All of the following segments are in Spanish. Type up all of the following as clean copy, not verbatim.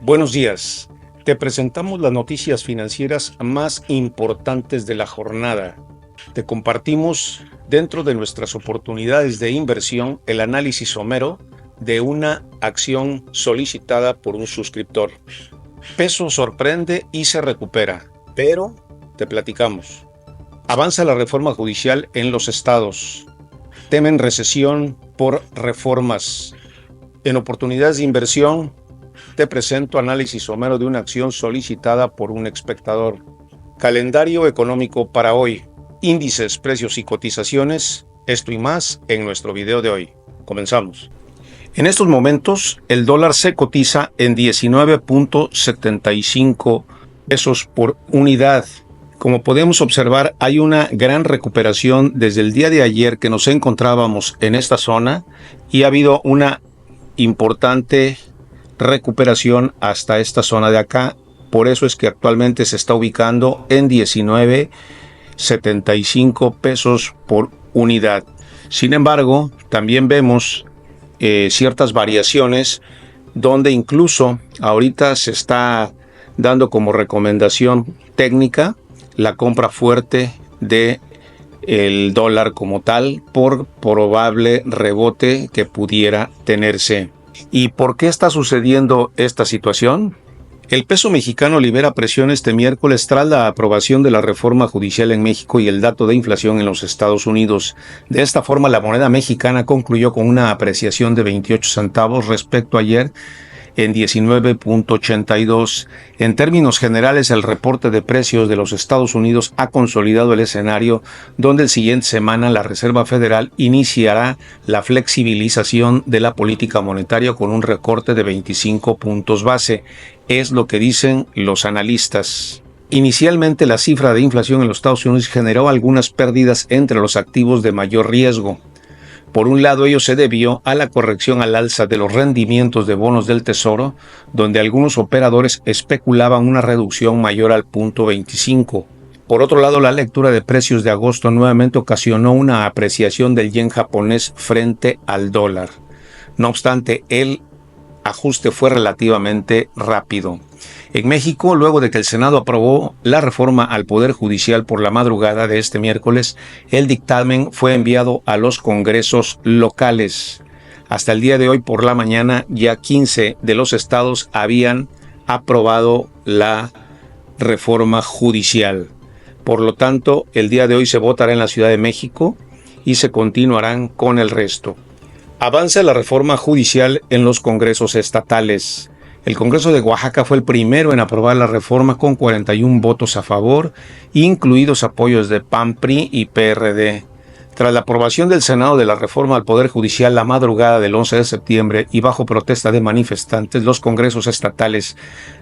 Buenos días. Te presentamos las noticias financieras más importantes de la jornada. Te compartimos, dentro de nuestras oportunidades de inversión, el análisis somero de una acción solicitada por un suscriptor. Peso sorprende y se recupera, pero te platicamos. Avanza la reforma judicial en los estados. Temen recesión por reformas. En oportunidades de inversión, te presento análisis somero de una acción solicitada por un espectador. Calendario económico para hoy. Índices, precios y cotizaciones. Esto y más en nuestro video de hoy. Comenzamos. En estos momentos, el dólar se cotiza en 19.75 pesos por unidad. Como podemos observar, hay una gran recuperación desde el día de ayer que nos encontrábamos en esta zona y ha habido una importante recuperación hasta esta zona de acá. Por eso es que actualmente se está ubicando en 19.75 pesos por unidad. Sin embargo, también vemos ciertas variaciones donde incluso ahorita se está dando como recomendación técnica la compra fuerte de el dólar como tal por probable rebote que pudiera tenerse. ¿Y por qué está sucediendo esta situación? El peso mexicano libera presión este miércoles tras la aprobación de la reforma judicial en México y el dato de inflación en los Estados Unidos. De esta forma, la moneda mexicana concluyó con una apreciación de 28 centavos respecto a ayer, en 19.82. En términos generales, el reporte de precios de los Estados Unidos ha consolidado el escenario donde el siguiente semana la Reserva Federal iniciará la flexibilización de la política monetaria con un recorte de 25 puntos base. Es lo que dicen los analistas. Inicialmente, la cifra de inflación en los Estados Unidos generó algunas pérdidas entre los activos de mayor riesgo. Por un lado, ello se debió a la corrección al alza de los rendimientos de bonos del Tesoro, donde algunos operadores especulaban una reducción mayor al punto 25. Por otro lado, la lectura de precios de agosto nuevamente ocasionó una apreciación del yen japonés frente al dólar. No obstante, el ajuste fue relativamente rápido. En México, luego de que el Senado aprobó la reforma al Poder Judicial por la madrugada de este miércoles, el dictamen fue enviado a los congresos locales. Hasta el día de hoy por la mañana, ya 15 de los estados habían aprobado la reforma judicial. Por lo tanto, el día de hoy se votará en la Ciudad de México y se continuarán con el resto. Avanza la reforma judicial en los congresos estatales. El Congreso de Oaxaca fue el primero en aprobar la reforma con 41 votos a favor, incluidos apoyos de PAN, PRI y PRD. Tras la aprobación del Senado de la reforma al Poder Judicial la madrugada del 11 de septiembre y bajo protesta de manifestantes, los congresos estatales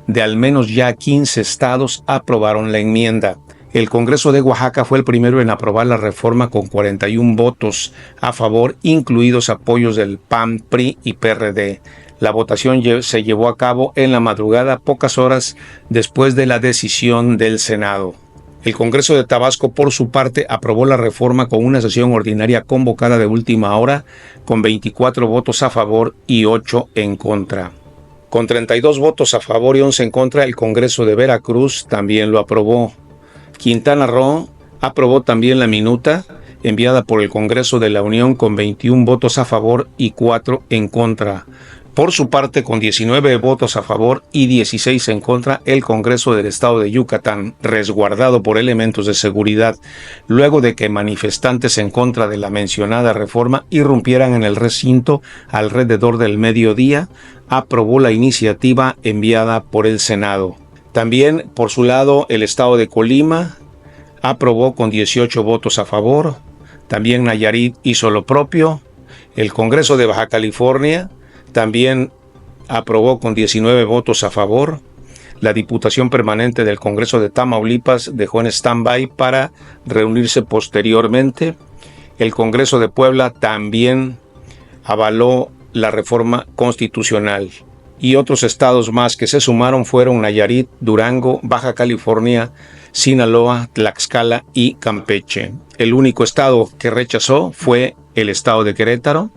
de al menos ya 15 estados aprobaron la enmienda. El Congreso de Oaxaca fue el primero en aprobar la reforma con 41 votos a favor, incluidos apoyos del PAN, PRI y PRD. La votación se llevó a cabo en la madrugada, pocas horas después de la decisión del Senado. El Congreso de Tabasco, por su parte, aprobó la reforma con una sesión ordinaria convocada de última hora, con 24 votos a favor y 8 en contra. Con 32 votos a favor y 11 en contra, el Congreso de Veracruz también lo aprobó. Quintana Roo aprobó también la minuta enviada por el Congreso de la Unión con 21 votos a favor y 4 en contra. Por su parte, con 19 votos a favor y 16 en contra, el Congreso del Estado de Yucatán, resguardado por elementos de seguridad, luego de que manifestantes en contra de la mencionada reforma irrumpieran en el recinto alrededor del mediodía, aprobó la iniciativa enviada por el Senado. También, por su lado, el Estado de Colima aprobó con 18 votos a favor. También Nayarit hizo lo propio. El Congreso de Baja California también aprobó con 19 votos a favor. La Diputación Permanente del Congreso de Tamaulipas dejó en stand-by para reunirse posteriormente. El Congreso de Puebla también avaló la reforma constitucional. Y otros estados más que se sumaron fueron Nayarit, Durango, Baja California, Sinaloa, Tlaxcala y Campeche. El único estado que rechazó fue el estado de Querétaro.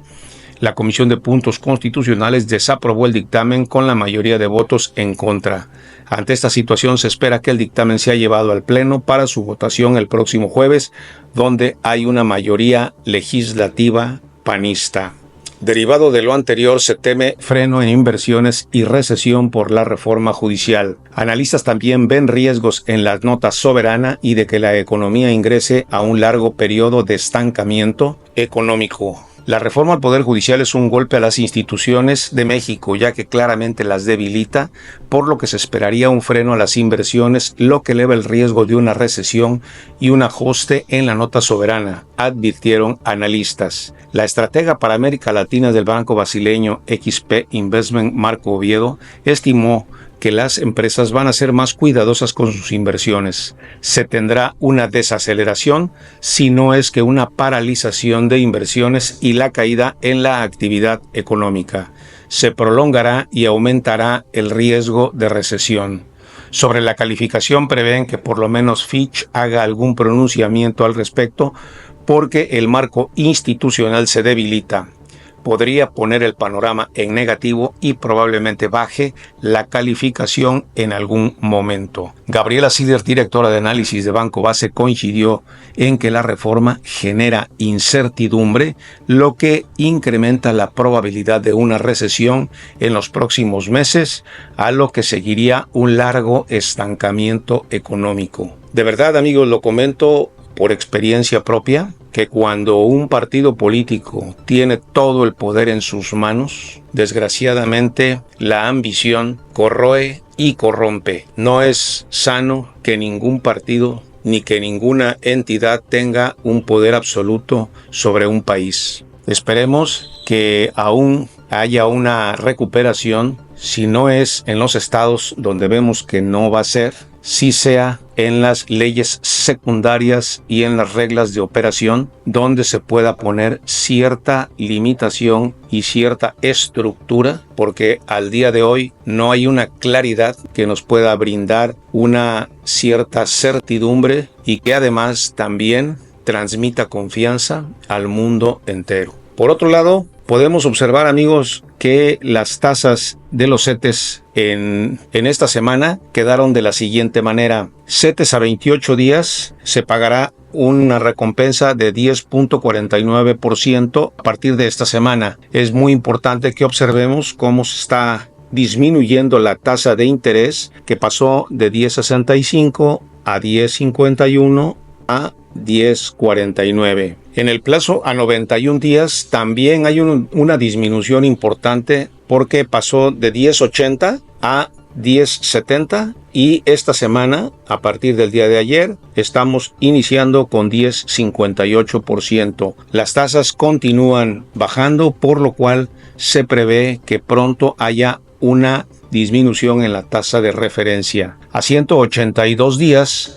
La Comisión de Puntos Constitucionales desaprobó el dictamen con la mayoría de votos en contra. Ante esta situación se espera que el dictamen sea llevado al Pleno para su votación el próximo jueves, donde hay una mayoría legislativa panista. Derivado de lo anterior, se teme freno en inversiones y recesión por la reforma judicial. Analistas también ven riesgos en la nota soberana y de que la economía ingrese a un largo periodo de estancamiento económico. La reforma al Poder Judicial es un golpe a las instituciones de México, ya que claramente las debilita, por lo que se esperaría un freno a las inversiones, lo que eleva el riesgo de una recesión y un ajuste en la nota soberana, advirtieron analistas. La estratega para América Latina del banco brasileño XP Investment, Marco Oviedo, estimó que las empresas van a ser más cuidadosas con sus inversiones. Se tendrá una desaceleración, si no es que una paralización de inversiones y la caída en la actividad económica. Se prolongará y aumentará el riesgo de recesión. Sobre la calificación prevén que por lo menos Fitch haga algún pronunciamiento al respecto porque el marco institucional se debilita. Podría poner el panorama en negativo y probablemente baje la calificación en algún momento. Gabriela Sider, directora de análisis de Banco Base, coincidió en que la reforma genera incertidumbre, lo que incrementa la probabilidad de una recesión en los próximos meses, a lo que seguiría un largo estancamiento económico. De verdad, amigos, lo comento por experiencia propia, que cuando un partido político tiene todo el poder en sus manos, desgraciadamente la ambición corroe y corrompe. No es sano que ningún partido ni que ninguna entidad tenga un poder absoluto sobre un país. Esperemos que aún haya una recuperación, si no es en los estados donde vemos que no va a ser, sí sea en las leyes secundarias y en las reglas de operación, donde se pueda poner cierta limitación y cierta estructura, porque al día de hoy no hay una claridad que nos pueda brindar una cierta certidumbre y que además también transmita confianza al mundo entero. Por otro lado, podemos observar, amigos, que las tasas de los CETES en esta semana quedaron de la siguiente manera. CETES a 28 días se pagará una recompensa de 10.49% a partir de esta semana. Es muy importante que observemos cómo se está disminuyendo la tasa de interés, que pasó de 10.65 a 10.51 a 10.49. En el plazo a 91 días también hay una disminución importante, porque pasó de 10.80 a 10.70 y esta semana, a partir del día de ayer, estamos iniciando con 10.58%. Las tasas continúan bajando, por lo cual se prevé que pronto haya una disminución en la tasa de referencia. A 182 días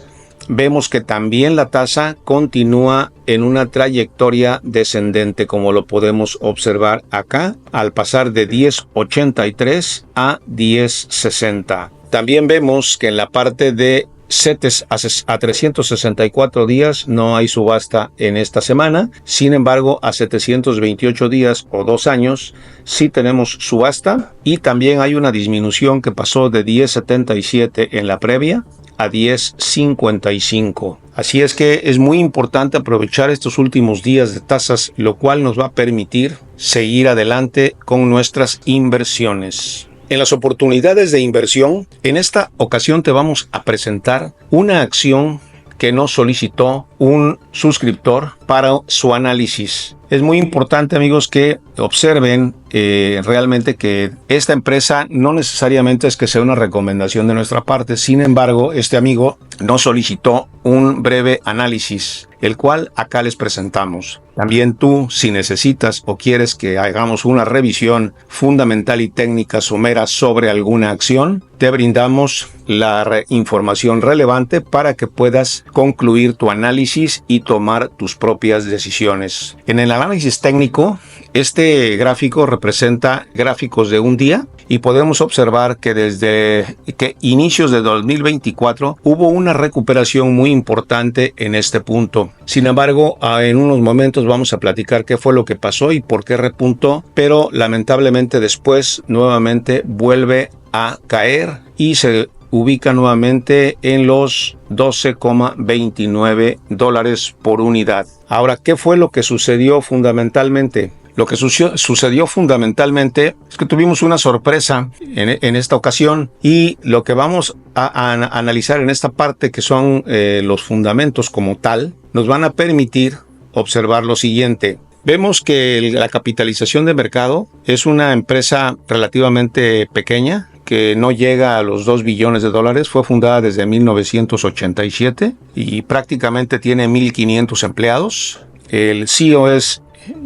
vemos que también la tasa continúa en una trayectoria descendente, como lo podemos observar acá, al pasar de 10.83 a 10.60. También vemos que en la parte de CETES a 364 días no hay subasta en esta semana. Sin embargo, a 728 días o 2 años sí tenemos subasta, y también hay una disminución que pasó de 10.77 en la previa a 10.55. Así es que es muy importante aprovechar estos últimos días de tasas, lo cual nos va a permitir seguir adelante con nuestras inversiones. En las oportunidades de inversión, en esta ocasión te vamos a presentar una acción que nos solicitó un suscriptor para su análisis. Es muy importante, amigos, que observen realmente que esta empresa no necesariamente es que sea una recomendación de nuestra parte. Sin embargo, este amigo nos solicitó un breve análisis, el cual acá les presentamos. También tú, si necesitas o quieres que hagamos una revisión fundamental y técnica somera sobre alguna acción, te brindamos la información relevante para que puedas concluir tu análisis y tomar tus propias decisiones. En el análisis técnico, este gráfico representa gráficos de un día y podemos observar que desde que inicios de 2024 hubo una recuperación muy importante en este punto. Sin embargo, en unos momentos vamos a platicar qué fue lo que pasó y por qué repuntó, pero lamentablemente después nuevamente vuelve a caer y se ubica nuevamente en los $12,29 por unidad. Ahora, ¿qué fue lo que sucedió fundamentalmente? Lo que sucedió fundamentalmente es que tuvimos una sorpresa en esta ocasión, y lo que vamos a analizar en esta parte, que son los fundamentos como tal, nos van a permitir observar lo siguiente. Vemos que la capitalización de mercado es una empresa relativamente pequeña, que no llega a los $2 billones. Fue fundada desde 1987 y prácticamente tiene 1,500 empleados. El CEO es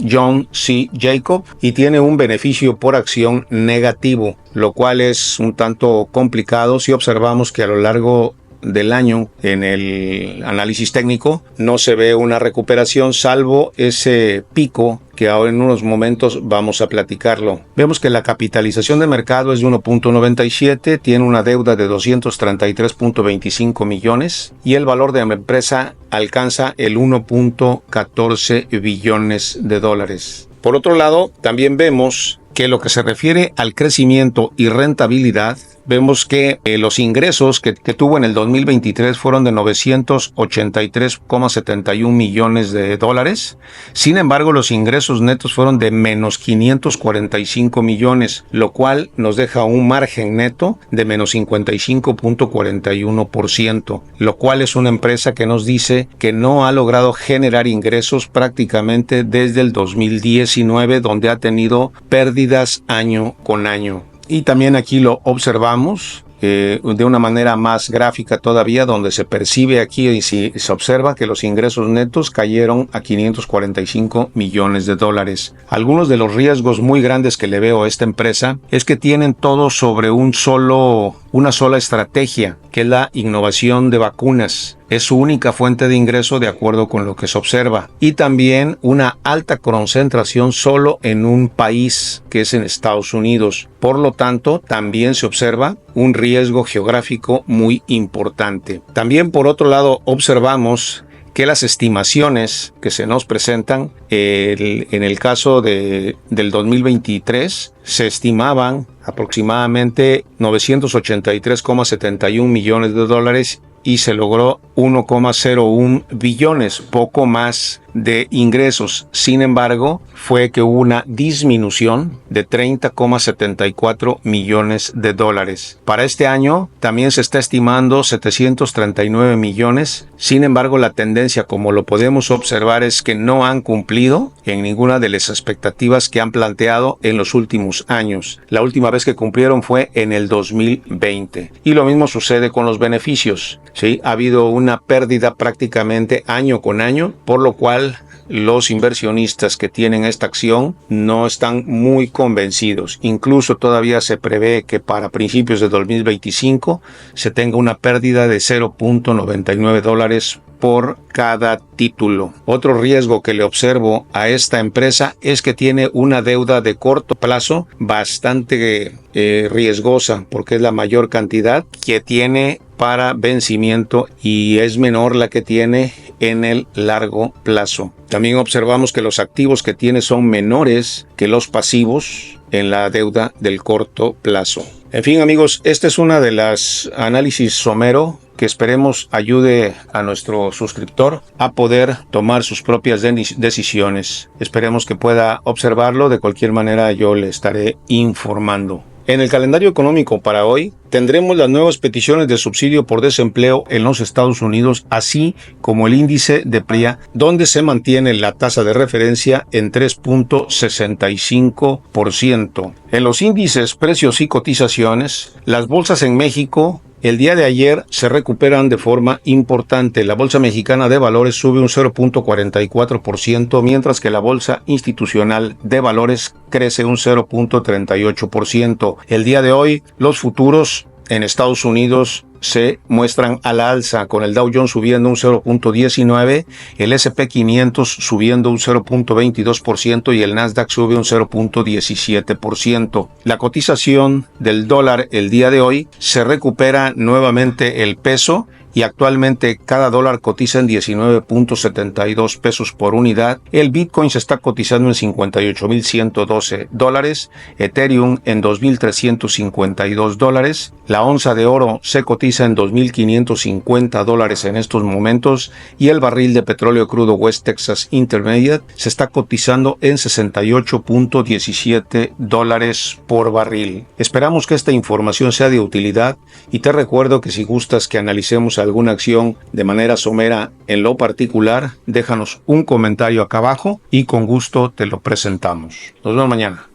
John C. Jacob y tiene un beneficio por acción negativo, lo cual es un tanto complicado si observamos que a lo largo del año en el análisis técnico no se ve una recuperación, salvo ese pico que ahora en unos momentos vamos a platicarlo. Vemos que la capitalización de mercado es de 1.97, tiene una deuda de 233.25 millones y el valor de la empresa alcanza el 1.14 billones de dólares. Por otro lado, también vemos que lo que se refiere al crecimiento y rentabilidad, vemos que los ingresos que tuvo en el 2023 fueron de 983,71 millones de dólares. Sin embargo, los ingresos netos fueron de menos 545 millones, lo cual nos deja un margen neto de menos 55.41%, lo cual es una empresa que nos dice que no ha logrado generar ingresos prácticamente desde el 2019, donde ha tenido pérdidas año con año. Y también aquí lo observamos de una manera más gráfica todavía, donde se percibe aquí y se observa que los ingresos netos cayeron a 545 millones de dólares. Algunos de los riesgos muy grandes que le veo a esta empresa es que tienen todo sobre una sola estrategia, que es la innovación de vacunas. Es su única fuente de ingreso de acuerdo con lo que se observa. Y también una alta concentración solo en un país, que es en Estados Unidos. Por lo tanto, también se observa un riesgo geográfico muy importante. También, por otro lado, observamos que las estimaciones que se nos presentan en el caso del 2023 se estimaban aproximadamente 983,71 millones de dólares y se logró 1,01 billones, poco más de ingresos. Sin embargo, fue que hubo una disminución de 30,74 millones de dólares. Para este año también se está estimando 739 millones. Sin embargo, la tendencia, como lo podemos observar, es que no han cumplido en ninguna de las expectativas que han planteado en los últimos años. La última vez que cumplieron fue en el 2020. Y lo mismo sucede con los beneficios. ¿Sí? Ha habido una pérdida prácticamente año con año, por lo cual los inversionistas que tienen esta acción no están muy convencidos. Incluso todavía se prevé que para principios de 2025 se tenga una pérdida de $0.99 por cada título. Otro riesgo que le observo a esta empresa es que tiene una deuda de corto plazo bastante riesgosa, porque es la mayor cantidad que tiene para vencimiento y es menor la que tiene en el largo plazo. También observamos que los activos que tiene son menores que los pasivos en la deuda del corto plazo. En fin, amigos, esta es una de las análisis somero que esperemos ayude a nuestro suscriptor a poder tomar sus propias decisiones. Esperemos que pueda observarlo. De cualquier manera, yo le estaré informando. En el calendario económico para hoy tendremos las nuevas peticiones de subsidio por desempleo en los Estados Unidos, así como el índice de PRIA, donde se mantiene la tasa de referencia en 3.65%. En los índices, precios y cotizaciones, las bolsas en México el día de ayer se recuperan de forma importante. La Bolsa Mexicana de Valores sube un 0.44%, mientras que la Bolsa Institucional de Valores crece un 0.38%. El día de hoy, los futuros en Estados Unidos se muestran a la alza, con el Dow Jones subiendo un 0.19, el S&P 500 subiendo un 0.22% y el Nasdaq sube un 0.17%. La cotización del dólar el día de hoy se recupera nuevamente el peso y actualmente cada dólar cotiza en 19.72 pesos por unidad. El Bitcoin se está cotizando en 58.112 dólares, Ethereum en 2.352 dólares, la onza de oro se cotiza en 2.550 dólares en estos momentos y el barril de petróleo crudo West Texas Intermediate se está cotizando en 68.17 dólares por barril. Esperamos que esta información sea de utilidad y te recuerdo que si gustas que analicemos alguna acción de manera somera en lo particular, déjanos un comentario acá abajo y con gusto te lo presentamos. Nos vemos mañana.